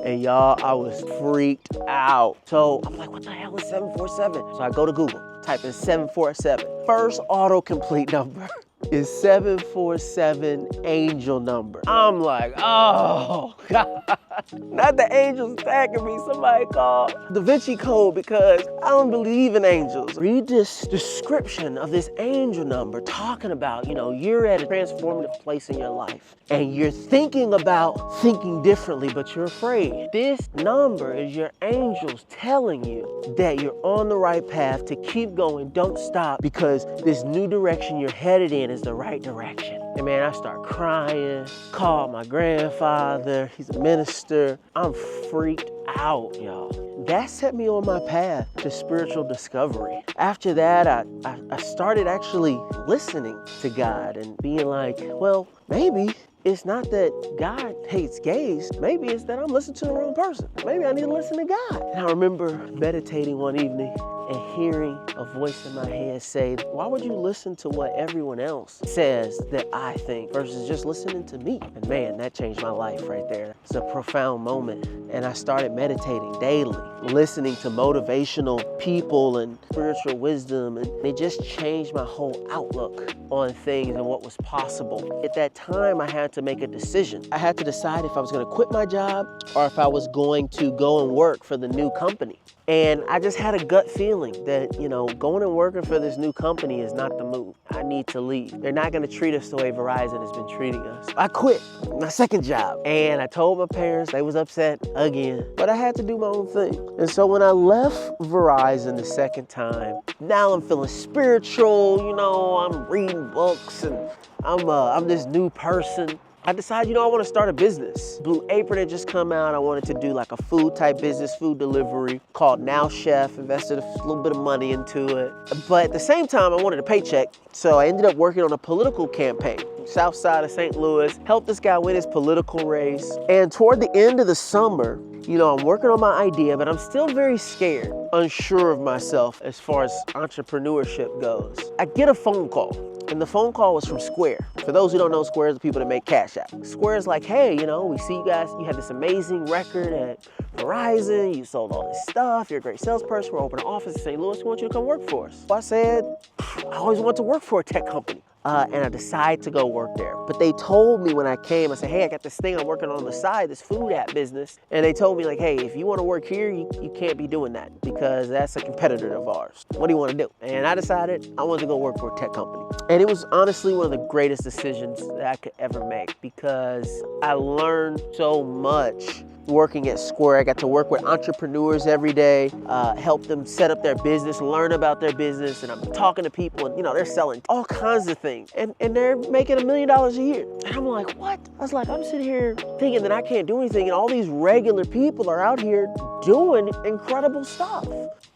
And y'all, I was freaked out. So I'm like, what the hell is 747? So I go to Google, type in 747. First autocomplete number is 747 angel number. I'm like, oh God, not the angels attacking me. Somebody call Da Vinci Code because I don't believe in angels. Read this description of this angel number talking about, you're at a transformative place in your life and you're thinking about thinking differently, but you're afraid. This number is your angels telling you that you're on the right path, to keep going, don't stop, because this new direction you're headed in is the right direction. And man, I start crying, called my grandfather, he's a minister. I'm freaked out, y'all. That set me on my path to spiritual discovery. After that, I started actually listening to God and being like, well, maybe it's not that God hates gays. Maybe it's that I'm listening to the wrong person. Maybe I need to listen to God. And I remember meditating one evening and hearing a voice in my head say, why would you listen to what everyone else says that I think versus just listening to me? And man, that changed my life right there. It's a profound moment. And I started meditating daily, listening to motivational people and spiritual wisdom. And it just changed my whole outlook on things and what was possible. At that time, I had to make a decision. I had to decide if I was going to quit my job or if I was going to go and work for the new company. And I just had a gut feeling that, going and working for this new company is not the move. I need to leave. They're not going to treat us the way Verizon has been treating us. I quit my second job and I told my parents. They was upset again, but I had to do my own thing. And so when I left Verizon the second time, now I'm feeling spiritual, I'm reading books and I'm this new person. I decided, I want to start a business. Blue Apron had just come out. I wanted to do like a food type business, food delivery called Now Chef, invested a little bit of money into it. But at the same time, I wanted a paycheck. So I ended up working on a political campaign, south side of St. Louis, helped this guy win his political race. And toward the end of the summer, I'm working on my idea, but I'm still very scared, unsure of myself as far as entrepreneurship goes. I get a phone call. And the phone call was from Square. For those who don't know, Square is the people that make Cash App. Square is like, hey, we see you guys, you had this amazing record at Verizon, you sold all this stuff, you're a great salesperson, we're opening an office in St. Louis, we want you to come work for us. So I said, I always want to work for a tech company. And I decided to go work there. But they told me when I came, I said, hey, I got this thing I'm working on the side, this food app business. And they told me like, hey, if you want to work here, you can't be doing that because that's a competitor of ours. What do you want to do? And I decided I wanted to go work for a tech company. And it was honestly one of the greatest decisions that I could ever make because I learned so much working at Square. I got to work with entrepreneurs every day, help them set up their business, learn about their business, and I'm talking to people and they're selling all kinds of things and they're making $1 million a year. And I'm like, what? I was like, I'm sitting here thinking that I can't do anything and all these regular people are out here doing incredible stuff.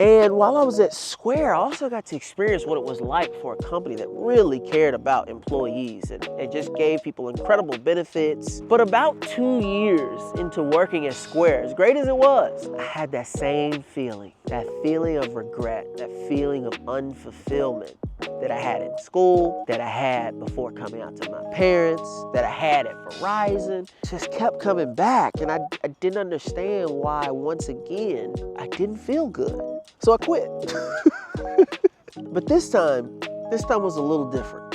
And while I was at Square, I also got to experience what it was like for a company that really cared about employees and it just gave people incredible benefits. But about 2 years into working at Square, as great as it was, I had that same feeling, that feeling of regret, that feeling of unfulfillment that I had in school, that I had before coming out to my parents, that I had at Verizon. Just kept coming back and I didn't understand why, once again, I didn't feel good. So I quit. But this time was a little different.